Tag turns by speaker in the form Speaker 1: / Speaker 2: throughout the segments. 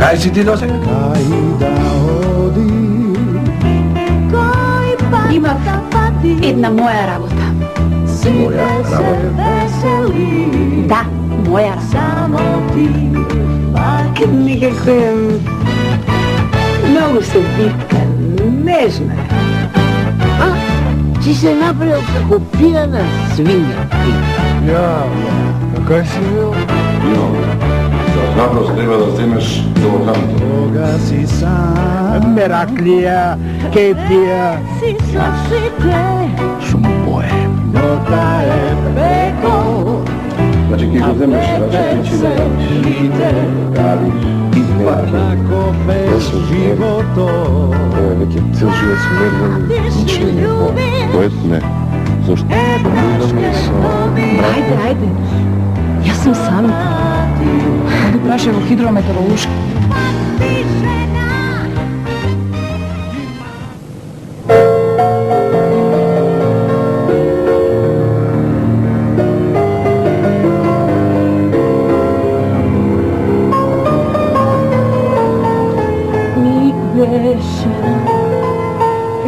Speaker 1: Кај си ти досега?
Speaker 2: Имав една моја работа.
Speaker 1: Моја работа?
Speaker 2: Да, моја работа. Некако е многу се битка, нежна.
Speaker 3: Ти се направил како пијана свиња.
Speaker 1: Ја, кај си бил?
Speaker 4: Напрост треба да земеш долоканто.
Speaker 1: Кога си сам, Мераклија, Кетија, сум поем. Нота е преко.
Speaker 4: Значи ки го земеш, раче причи да галиш.
Speaker 1: Однако без живото.
Speaker 4: Ева веќе цел живот сум мерен и ничто не е поет, не. Зошто?
Speaker 2: Ајде. Јас сум сам. Да го праша во хидрометеоролошки.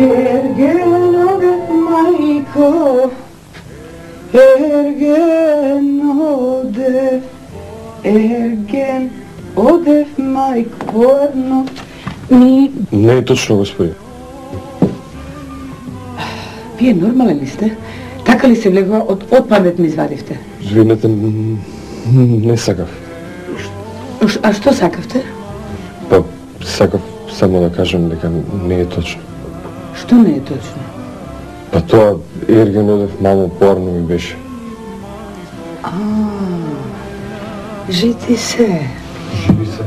Speaker 5: Ergen odef majko, Ergen odef majko, porno.
Speaker 4: Не е точно, господи.
Speaker 2: Вие нормален ли сте? Така ли се влегува од отпадет ми извадивте?
Speaker 4: Извинете, не сакав.
Speaker 2: А што сакавте?
Speaker 4: Па, сакав само да кажам дека не е точно.
Speaker 2: Што не е точно?
Speaker 4: Па тоа Ерген одев мамо порно ми беше.
Speaker 2: Жити се.
Speaker 4: Живи се.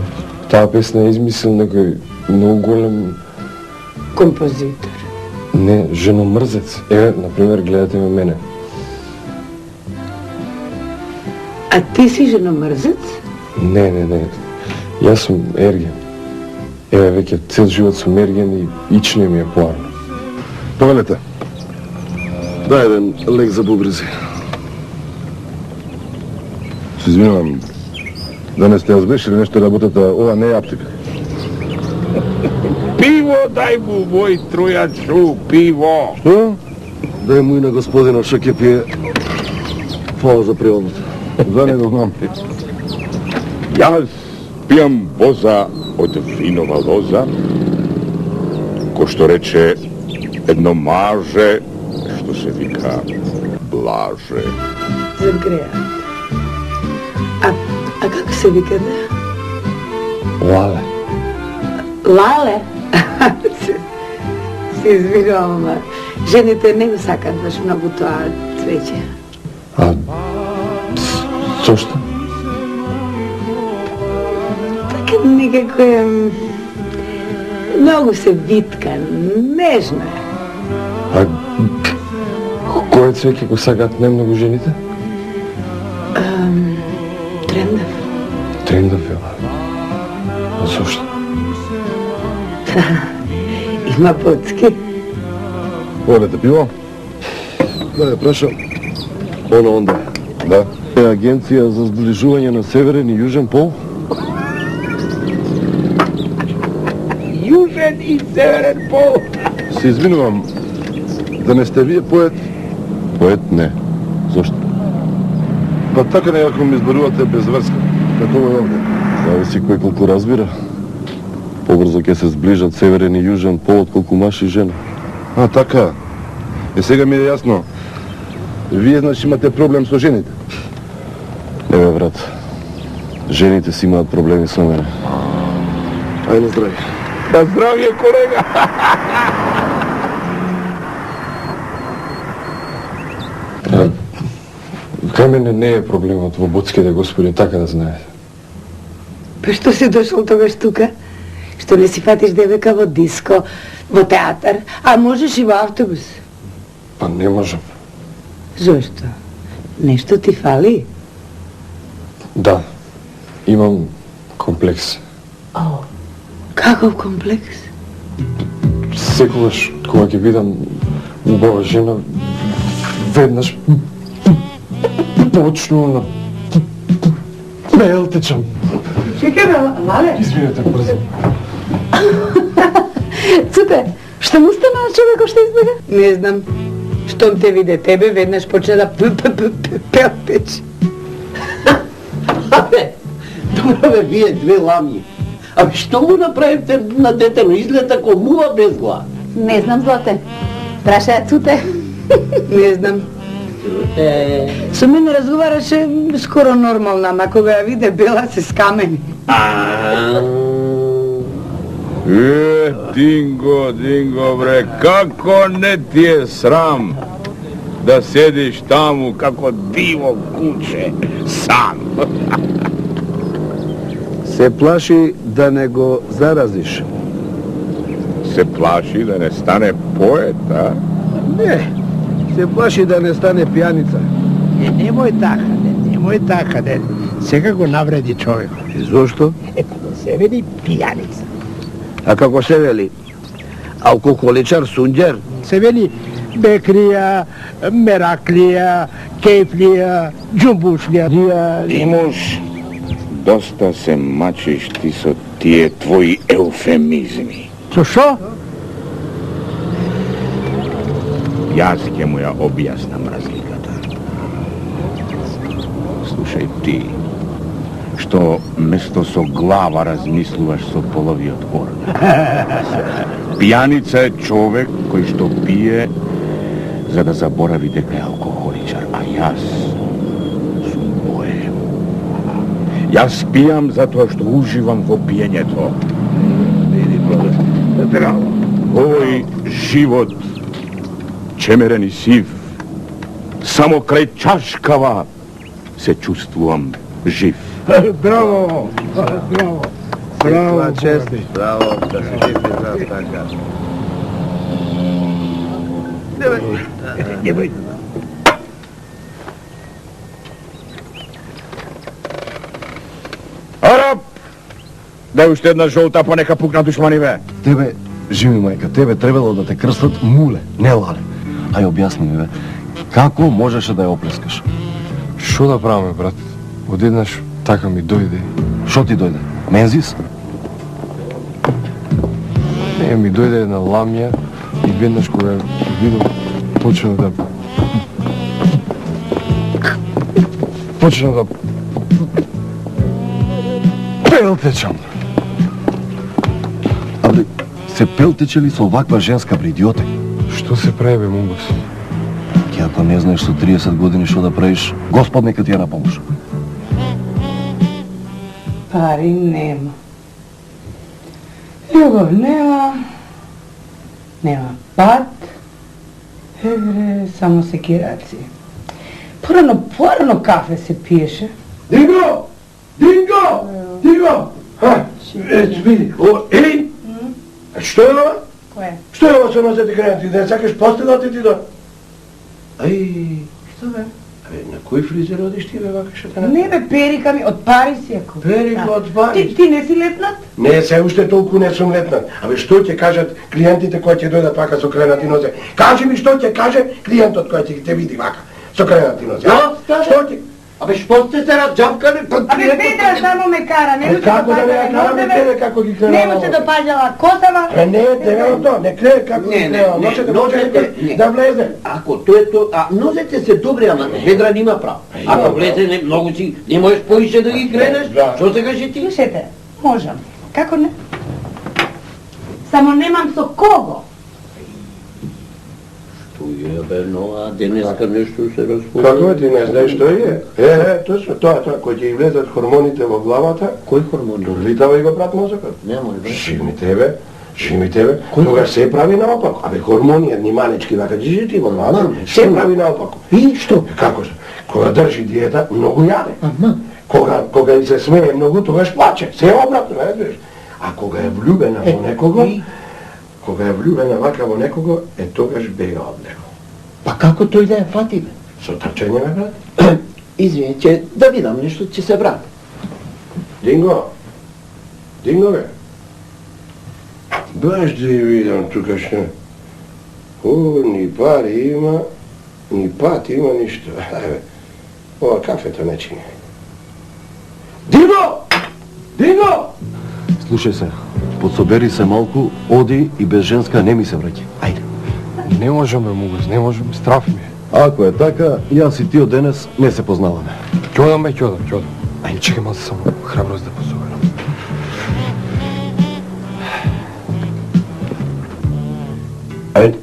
Speaker 4: Таа песна е измислил некој многу голем...
Speaker 2: Композитор.
Speaker 4: Не, женомрзец. Еве, например, гледате ме мене.
Speaker 2: А ти си женомрзец?
Speaker 4: Не. Јас сум Ерген. Еве, веќе цел живот сум Ерген и ич не ми е порно.
Speaker 6: Повелете. Дај еден лек за бубрези. Се извинувам. Денес те озбеш или нешто работата? Ова не е аптека.
Speaker 1: Пиво дај му, мој тројачу, пиво.
Speaker 6: Што? Дај му и на господина што ќе пие. Фала за преводот. За не го знам.
Speaker 1: Јас пијам воза од винова лоза, кој што рече едно маже, што се вика Блаже.
Speaker 2: Загреат. А како се викате?
Speaker 4: Лале.
Speaker 2: Лале? Се извинувам, ама жените не го сакат баш многу тоа цвеќе.
Speaker 4: А зошто?
Speaker 2: Така некако е многу се витка, нежна.
Speaker 4: А кој цвеќе го сакат немногу жените?
Speaker 2: Трендав.
Speaker 4: Трендав е. А зошто?
Speaker 2: Има поцки.
Speaker 6: Повелете пиво? Да ја прашам. Оно онда. Да. Е агенција за зближување на Северен и Јужен пол?
Speaker 1: Јужен и северен пол.
Speaker 6: Се извинувам. Да не сте вие поет? Поет не. Зошто? Па така некако ми изборувате без врска. Како е овде? Зависи кој колку разбира. Побрзо ќе се зближат Северен и Јужен пол отколку маж и жена. А, така. Сега ми е јасно. Вие, значи, имате проблем со жените? Еве, брат. Жените си имаат проблеми со мене. Ајде на здравје.
Speaker 1: На здравје, колега.
Speaker 4: Кај мене не е проблемот во Боцките, господи, така да знаете.
Speaker 2: Па што си дошол тогаш тука? Што не си фатиш девека во диско, во театар, а можеш и во автобус?
Speaker 4: Па не можам.
Speaker 2: Зошто? Нешто ти фали?
Speaker 4: Да, имам комплекс.
Speaker 2: О, каков комплекс?
Speaker 4: Секогаш, кога ќе видам убава жена, веднаш почнувам на мелтечам.
Speaker 2: Čekaj me, Lale.
Speaker 4: Izvinite, brzo.
Speaker 7: Cute, što mu stane na čovjeku što izbjega?
Speaker 2: Ne znam. Štom te vide tebe, vednaš počela pelteć.
Speaker 3: Абе, добро бе, вие две ламји. Абе, што му направите на детено? Изгледа ко мула без глава.
Speaker 7: Ne znam, Zlote. Praša, Cute.
Speaker 2: Не знам. Со мене разговараше скоро нормално, ама кога ја виде бела се скамени.
Speaker 1: Dingo, Dingo, bre, kako ne ti je sram da sediš tamo kako divo kuće, sam.
Speaker 8: Se plaši da ne go zaraziš.
Speaker 1: Se plaši da ne stane poet, a?
Speaker 8: Ne, se plaši da ne stane pijanica.
Speaker 9: Nemoj така, де. Сега го навреди човек.
Speaker 8: I zašto?
Speaker 9: Се вели пијаница.
Speaker 8: A kako se veli? Alkoholičar sunđer?
Speaker 9: Се вели бекрија, мераклија, кефлија, џумбушлија.
Speaker 1: Dimuš, dosta se mačiš ti so tije tvoji eufemizmi.
Speaker 9: Шо?
Speaker 1: Jaz ќе mu ja objasnam razlikata. Slušaj ti, što mesto so glava razmisluvaš so polovi od orga. Pijanica je čovek koji što pije za da zaboravi deka je alkoholičar, a jas sum bojem. Jas pijam zato što uživam vo pijenje to. Ovoj život čemeren i siv, samo kraj čaškava se čustvujem živ.
Speaker 9: Браво! Браво! Браво!
Speaker 8: Čest, bravo, da se živi za taka.
Speaker 9: Немој.
Speaker 1: Араб! Дай уште една жолта, па нека пукна душманиве.
Speaker 4: Тебе, живи мајка, тебе требало да те крстат муле, не лале. Ај објасни ми, бе, како можеше да ја оплескаш? Шо да правиме, брат? Одеднаш така ми дојде. Шо ти дојде? Мензис? Не, ми дојде една ламја и веднаш кога ја видов, почна да пелтечам.
Speaker 8: Абе, се пелтечели со оваква женска бридиоте?
Speaker 4: Што се прави, бе, Мунгус?
Speaker 8: Ти ако не знаеш со 30 години што да правиш, Господ нека ти ја на помош.
Speaker 2: Пари нема. Љубов нема. Нема пат. Евре, само секираци. Порано кафе се пиеше.
Speaker 6: Dingo! Dingo! Dingo! Vidi, ej! Što je ovo?
Speaker 2: Кое?
Speaker 6: Što je ovo što nosete krenuti? Da sakaš postelati ti do... Aj,
Speaker 2: Што бе?
Speaker 6: na koji frizer odiš ti, bе, vaka što te
Speaker 2: Не бе, перика ми, од Париз јако.
Speaker 6: Перика од Париз?
Speaker 2: Ти не си летнат?
Speaker 6: Не, се уште толку не сум летнат. Абе, што ќе кажат клиентите кои ќе дојдат вака со кренати нозе? Кажи ми што ќе каже клиентот кој ќе те види вака со кренати нозе. Што ќе...
Speaker 3: Абе, што сте се разджапкали?
Speaker 2: Абе, Петра само ме кара, не му се
Speaker 6: Како да не ја караме тебе, како ги кренала?
Speaker 2: Не му се допаѓала косава.
Speaker 6: Не, тебе то, не крее како ги кренала. Можете да влезе.
Speaker 3: Ако тоа е тоа, а нозете се добри, ама ведра нема право. Ако влезе не многу си, не можеш поише да ги кренеш, што се кажи ти?
Speaker 2: Слушайте, можам. Како не? Само немам со кого.
Speaker 3: Што е, бе, но, а денеска нешто се разпознава.
Speaker 6: Како ти не знаеш што е? Точно тоа, кој ќе ги влезат хормоните во главата,
Speaker 3: Кој хормон?
Speaker 6: дорлитава и го брат мозокот.
Speaker 3: Немој, бе.
Speaker 6: Шими тебе, тогаш се прави наопако. Абе, хормони, едни манечки, вака джижити во главата, се прави наопако.
Speaker 3: И што?
Speaker 6: Како се? Кога држи диета, многу јаде. Кога и се смее многу, тогаш плаче. Се обратно, знаеш. А кога е влюбена во некого, кога е влюбена вака во некого, тогаш бега од него.
Speaker 3: Па како тој да ја фати, бе?
Speaker 6: Со трчање, ме брат?
Speaker 3: Извини, ќе да видам нешто, ќе се врати.
Speaker 6: Динго, бе. Баш да ја видам тукашно. Ни пари има, ни пат има, ништо. Ова кафето не чини. Динго!
Speaker 3: Динго!
Speaker 8: Слушај се, подсобери се малку, оди и без женска не ми се враќа. Ајде.
Speaker 4: Не можеме, Мугос, не можеме, страф ми е.
Speaker 8: Ако е така, јас и ти од денес не се познаваме.
Speaker 4: Ќодам бе, ќодам. Ајде, чекай малце само храброст да пособерам.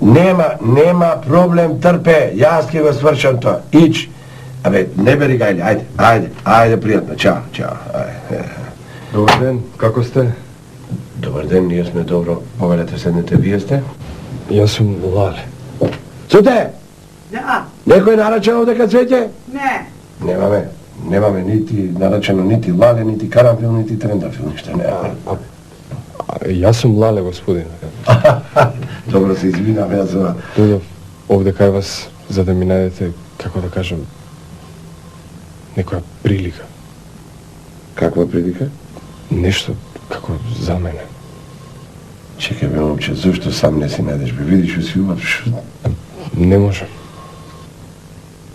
Speaker 9: Нема проблем, трпе, јас ќе го свршам тоа. Ич. Абе, не бери гајле, ајде, пријатно, чао, ајде.
Speaker 4: Добар ден, како сте?
Speaker 9: Добар ден, ние сме добро. Повелете, седнете, вие сте?
Speaker 4: Јас сум Лале.
Speaker 9: Цуте!
Speaker 2: Да.
Speaker 9: Некој нарача овдека цвеќе?
Speaker 2: Не.
Speaker 9: Немаме нити нарачено, нити Лале, нити Карамфил, нити Трендафил, ништо не.
Speaker 4: Јас сум Лале, господин.
Speaker 9: Добро се извинам, јас ова.
Speaker 4: Дојдов овде кај вас за да ми најдете, како да кажам, некоја прилика.
Speaker 9: Каква прилика?
Speaker 4: Нешто како за мене.
Speaker 9: Чекај бе, момче, зашто сам не си најдеш бе? Видиш си убав,
Speaker 4: Не можам.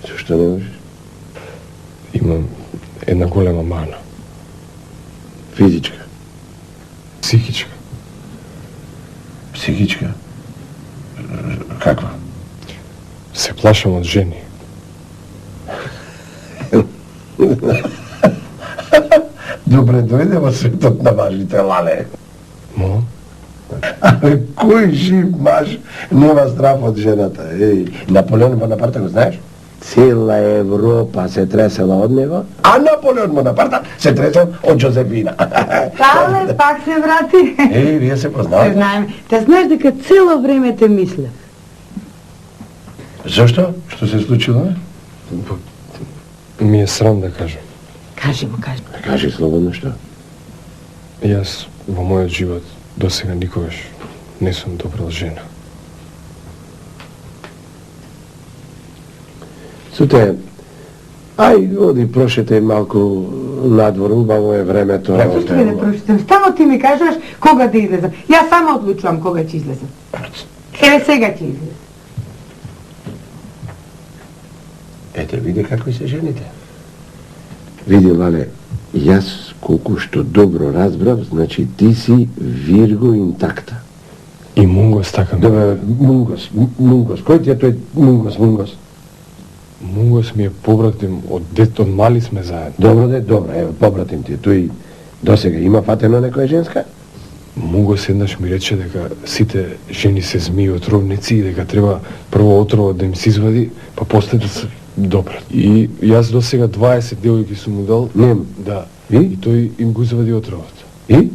Speaker 9: Зашто не можеш?
Speaker 4: Имам една голема мана.
Speaker 9: Физичка,
Speaker 4: Психичка.
Speaker 9: психичка. Каква?
Speaker 4: Се плашам од жени.
Speaker 9: Добре дојде во светот на мажите, Лале.
Speaker 4: Молам?
Speaker 9: Абе, кој жив маж нема страв од жената? Наполеон Бонапарта го знаеш? Цела Европа се тресела од него, а Наполеон Бонапарта се тресел од Жозефина.
Speaker 2: Лале, пак се врати.
Speaker 9: Вие се
Speaker 2: Се
Speaker 9: познавате?
Speaker 2: знаеме. Те знаеш дека цело време те мислев.
Speaker 9: Зошто? Што се случило?
Speaker 4: Ми е срам да кажам.
Speaker 2: Кажи му.
Speaker 9: Кажи слободно што.
Speaker 4: Јас во мојот живот досега никогаш не сум добрал жена.
Speaker 9: Суте, оди прошетај малку надвор, убаво е времето.
Speaker 2: Зашто ви не прочитам? Само ти ми кажеш кога да излезам. Јас само одлучувам кога ќе излезам. Еве сега ќе излезам.
Speaker 9: Ете, види како се жените. Види, Лале, јас колку што добро разбрав, значи ти си Вирго интакта.
Speaker 4: И Мунгос така ми.
Speaker 9: Добре, Мунгос. Кој ти е тој Мунгос?
Speaker 4: Мунгос ми е побратим од мали сме заедно.
Speaker 9: Добро, ево, побратим ти. Тој досега има фатено некоја женска?
Speaker 4: Мунгос еднаш ми рече дека сите жени се змии отровници и дека треба прво отровот да им се извади, па после да се допрат. И јас досега 20 девојки сум му дал.
Speaker 9: Нем.
Speaker 4: Да.
Speaker 9: И?
Speaker 4: И тој им го извади отровот.
Speaker 9: И?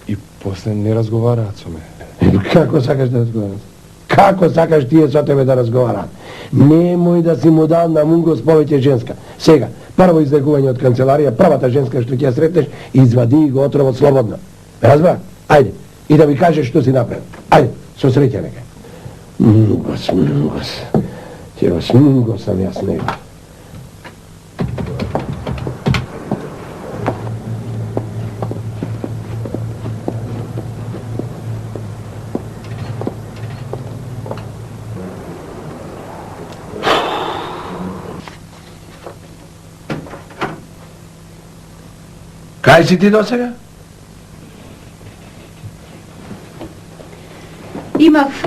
Speaker 4: И после не разговараат со мене.
Speaker 9: Како сакаш да разговараш? Како сакаш тие со тебе да разговараат? Немој да си му дал на Мунгос повеќе женска. Сега, прво излегување од канцеларија, првата женска што ќе ја сретнеш, извади го отровот слободно. Разбра? Ајде, и да ми кажеш што си направил. Ајде, со среќа нека. Мунгос. Ќе вас Мунгос сам јас него. Кај си ти досега?
Speaker 7: Имав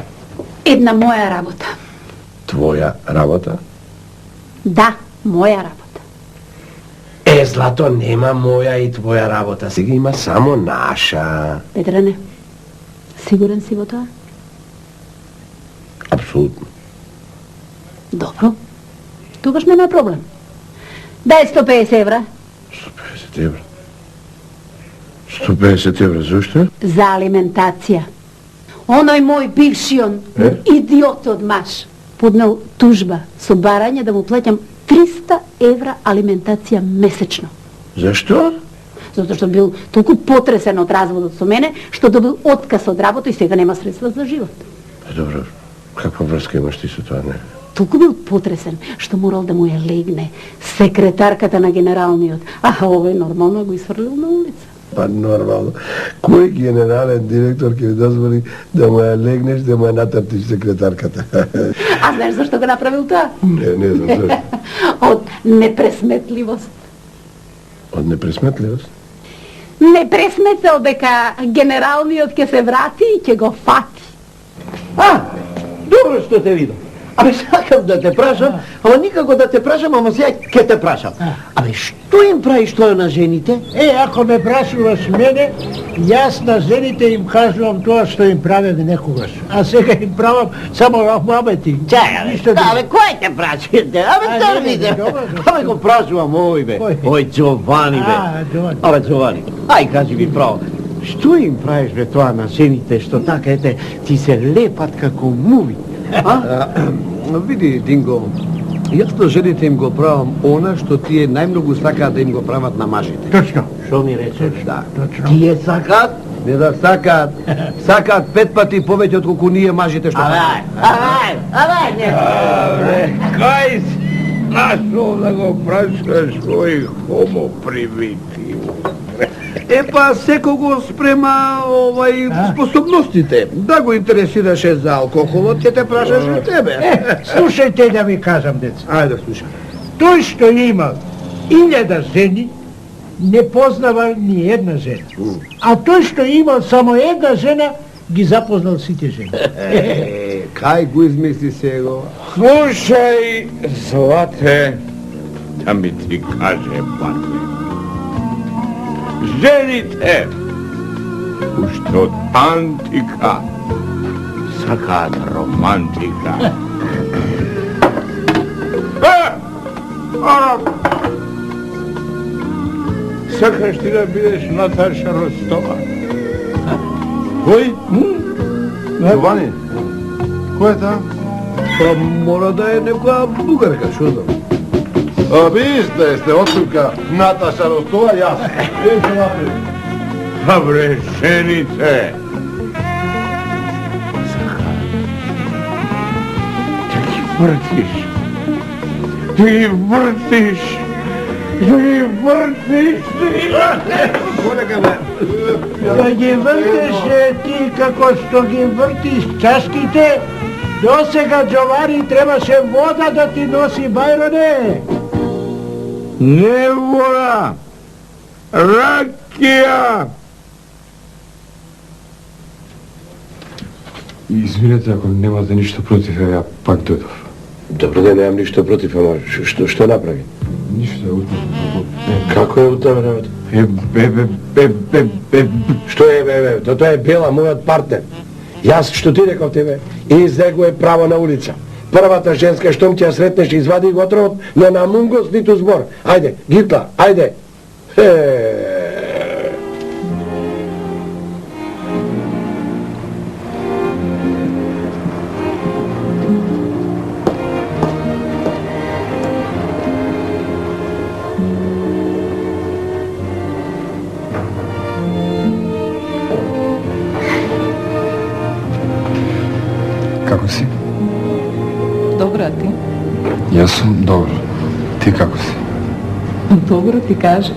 Speaker 7: една моја работа.
Speaker 9: Твоја работа?
Speaker 7: Да, моја работа.
Speaker 9: Злато, нема моја и твоја работа. Сега има само наша.
Speaker 7: Петране, сигурен си во тоа?
Speaker 9: Апсолутно.
Speaker 7: Добро. Тогаш нема проблем. Дај 150 евра
Speaker 9: 150 евра. 150 евра, зашто?
Speaker 7: за алиментација. Оној мој бившион, идиот од маж, поднел тужба со барање да му плаќам 300 евра алиментација месечно.
Speaker 9: Зашто?
Speaker 7: Затоа што бил толку потресен од разводот со мене, што добил отказ од работа и сега нема средства за живот.
Speaker 9: Добро, каква врска имаш ти со тоа, не?
Speaker 7: Толку бил потресен, што морал да му ја легне секретарката на генералниот, а овој нормално го изфрлил на улица.
Speaker 9: Па нормално. Кој генерален директор ќе ви дозволи да му ја легнеш, да му ја натртиш секретарката?
Speaker 7: А знаеш зашто го направил тоа?
Speaker 9: Не знам зашто.
Speaker 7: Од непресметливост.
Speaker 9: Од непресметливост?
Speaker 7: Не пресмецал дека генералниот ќе се врати и ќе го фати.
Speaker 3: Добро што те видам. Абе, сакам да те прашам, ама никако да те прашам, ама сега ќе те прашам. Абе, што им правиш тоа на жените?
Speaker 10: Ако ме прашуваш мене, јас на жените им кажувам тоа што им правев некогаш. А сега им правам само мамети.
Speaker 3: Абе, кој те прашувате? Абе, трвите. Абе, го прашувам овој, бе. Ој, Джовани, бе. Абе, Джовани, ај, кажи ми право. Што им правиш, бе, тоа на жените, што така, ете, ти се лепат како муви?
Speaker 8: Види, Динго, јас на жените им го правам она што тие најмногу сакаат да им го прават на мажите.
Speaker 10: Точно.
Speaker 3: Што ми речеш?
Speaker 8: Да.
Speaker 3: Тие сакаат?
Speaker 8: Не да сакаат. Сакаат 5 пати повеќе од колку ние мажите што
Speaker 3: Абе, не.
Speaker 1: Абе, кај си нашол да го прашаш кој хомо примитив?
Speaker 8: Епа, секого спрема способностите. Да го интересираше за алкохолот, ќе те прашаш и тебе.
Speaker 10: Слушајте да ви кажам, деца.
Speaker 8: Ајде, слушам.
Speaker 10: Тој што има 1000 жени, не познава ни една жена. А тој што имал само една жена, ги запознал сите жени.
Speaker 8: Кај го измисли сега?
Speaker 1: Слушај, Злате, да ми ти каже, бате. Жените, уште од антика, сакаат романтика. Сакаш ти да бидеш Наташа Ростова?
Speaker 8: Кој? Јовани? Кој е таа? Па мора да е некоја бугарка, шо знам?
Speaker 6: Ви сте отсука Наташа Ростова, јас.
Speaker 1: Абре, жените. Да ги вртиш.
Speaker 10: Да ги вртиш ти како што ги вртиш чашките, досега Джовани требаше вода да ти носи, Бајроне.
Speaker 1: Не вода, ракија.
Speaker 4: Извинете ако немате ништо против, ја пак дојдов.
Speaker 9: Добро да немам ништо против, ама што направи?
Speaker 4: Ништо е утно.
Speaker 9: Како е утна работа? Што е, тоа е Бела, мојот партнер. Јас што ти реков тебе, излегу е право на улица. Првата женска штом ќе ја сретнеш, извади го отровот, не на мунгос, ниту збор. Ајде, Гитла, ајде.
Speaker 4: Како си?
Speaker 5: Добро, а ти?
Speaker 4: Јас сум добро. Ти како си?
Speaker 5: Добро ти кажи.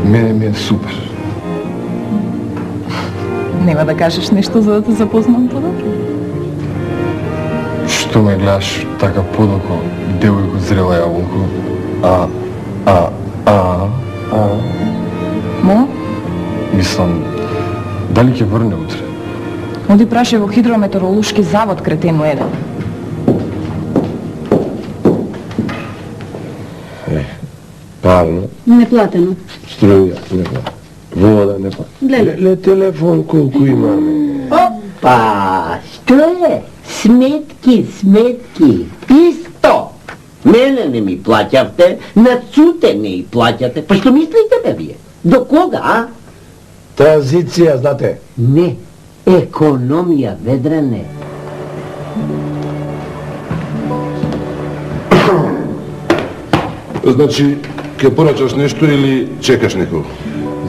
Speaker 4: Мене ми е супер.
Speaker 5: Нема да кажеш нешто за да те запознам подобро?
Speaker 4: Што ме гледаш така подоко, девојко зрела јаболко?
Speaker 5: Мо?
Speaker 4: Мислам, дали ќе врне утре?
Speaker 5: Оди праше во хидрометеоролошки завод, кретено еден.
Speaker 9: Парно,
Speaker 7: Неплатено.
Speaker 9: струја, не плати. Вода, не плати.
Speaker 7: Гледај.
Speaker 9: Телефон колку имаме?
Speaker 3: Опа, што е? Сметки. Исто. Мене не ми плаќавте, на цуте не и плаќате. Па што мислите, бе, вие? До кога, а?
Speaker 9: Транзиција, знате.
Speaker 3: Не, економија, Ведране.
Speaker 6: Значи, ќе порачаш нешто или чекаш некого?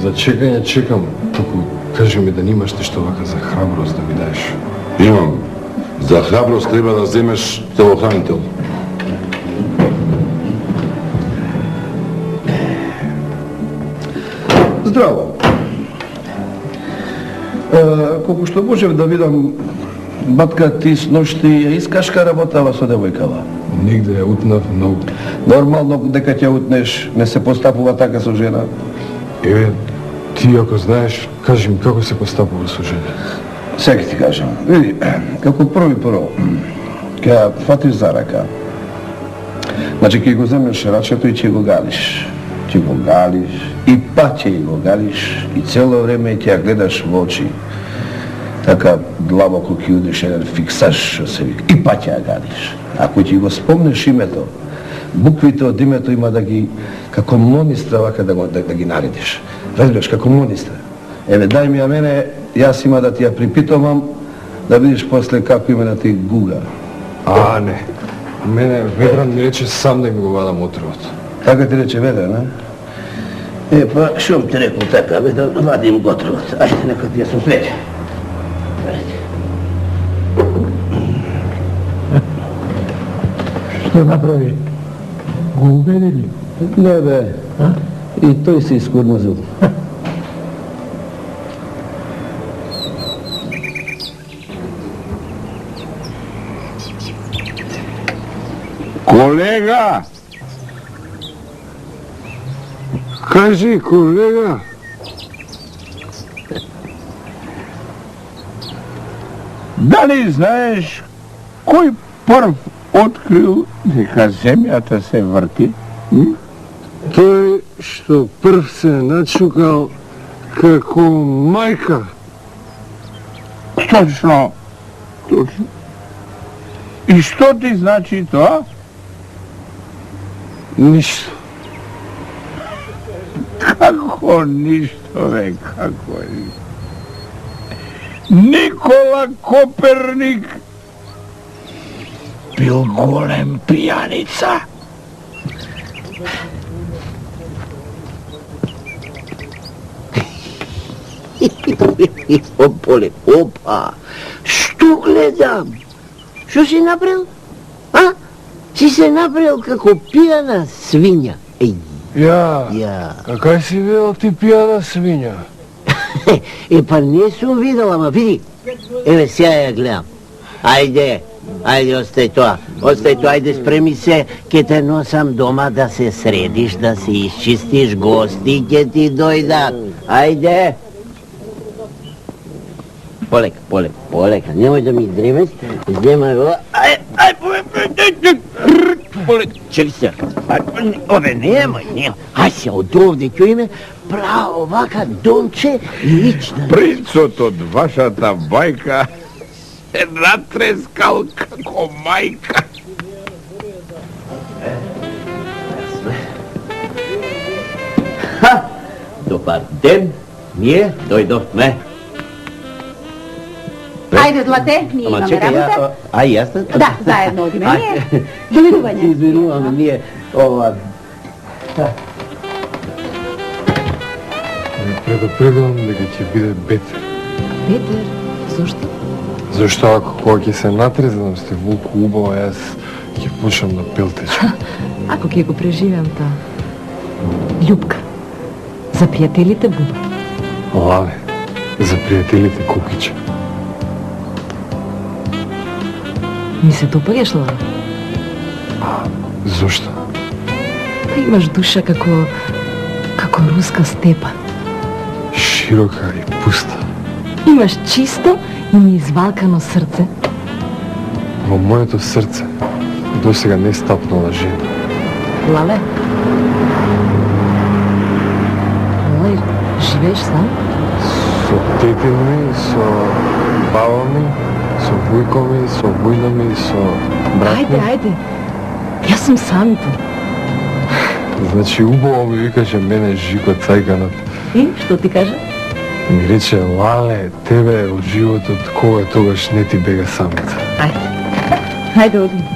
Speaker 4: За чекање чекам, току кажи ми да немаш нешто вака за храброст да ми даеш.
Speaker 6: Имам. За храброст треба да земеш телохранител.
Speaker 8: Здраво. Колку што можев да видам, батка ти с ношти ја искашка работава со девојкава.
Speaker 4: Нигде ја утнав, но
Speaker 8: Нормално дека ќе утнеш, не се постапува така со жена.
Speaker 4: Еве, ти ако знаеш, кажи ми како се постапува со жене.
Speaker 9: Сега ти кажам, види, како прво, ќе фатиш за рака, значи ќе го земеш рачето и ќе го галиш. Ќе го галиш, и па ќе го галиш, и цело време ќе ја гледаш во очи. Така длабоко ќе удиш еден фиксаж, што се вика, и па ќе ја галиш. Ако ќе го спомнеш името, буквите од името има да ги, како монистра, вака да ги наредиш. Разбираш, како монистра. Еве, дај ми ја мене, јас има да ти ја припитувам, да видиш после како име да ти гуга.
Speaker 4: А, не. Мене Ведран ми рече сам да ми го вадам отровот.
Speaker 9: Така ти рече Ведран, а? Па, шум ти рекол така, бе, да вадим го отровот. Ајде, нека ти ја сум среќа.
Speaker 10: Што направи? Го убедили?
Speaker 3: Не, бе. И тој се искурмазил.
Speaker 1: Колега!
Speaker 4: Кажи, колега.
Speaker 1: Дали знаеш кој прв открил дека земјата се врти?
Speaker 4: Тој што прв се начукал како мајка.
Speaker 1: Точно. Точно. И што ти значи тоа?
Speaker 4: Ништо.
Speaker 1: Како ништо, бе, како ништо? Никола Коперник бил голем пијаница.
Speaker 3: Поле, опа, што гледам? Што си направил? А? Си се направил како пијана свиња.
Speaker 4: Ја. Какај си видел ти пијана свиња?
Speaker 3: Па не сум видел, ама види. Еве, сега ја гледам. Ајде, остај тоа, ајде спреми се, ке те носам дома да се средиш, да се исчистиш, гости ќе ти дојдат. Ајде. Полека, немој да ми дремеш, земај го. Полека, чекай се. Ове, немој. Ај се, од овде ќе име право вака донче и лична.
Speaker 1: Принцот од вашата бајка се натрескал како мајка.
Speaker 3: Добар ден, ние дојдовме.
Speaker 7: Ајде, злате, ние
Speaker 3: Ама
Speaker 7: имаме
Speaker 3: чекай,
Speaker 7: работа.
Speaker 3: јас?
Speaker 7: Да, заедно одиме ние. Довидување.
Speaker 3: Извинуваме, ние ова...
Speaker 4: Предупредувам дека ќе биде Петер.
Speaker 5: Петер, зошто?
Speaker 4: Зашто ако кога ќе се натрезнам сте волку убаво, јас ќе почнам да пелтечам.
Speaker 5: Ако ќе го преживеам тоа. Љупка. За пријателите буба.
Speaker 4: Лаве, за пријателите кукича.
Speaker 5: Ми се допаѓаш, Лава?
Speaker 4: Зошто?
Speaker 5: Па имаш душа како руска степа.
Speaker 4: Широка и пуста.
Speaker 5: Имаш чисто и неизвалкано срце.
Speaker 4: Во моето срце досега не стапнала жена.
Speaker 5: Лале? Лале, живееш сам?
Speaker 4: Со тетин ми, со баба ми, со вујко ми, со вујна ми, со брат ми.
Speaker 5: Ајде. Јас сум самите.
Speaker 4: Значи убаво ми викаше мене Жико Цајганот.
Speaker 5: И, што ти кажа?
Speaker 4: Ми рече, Лале, тебе од животот кога тогаш не ти бега самица.
Speaker 5: Ајде, одиме.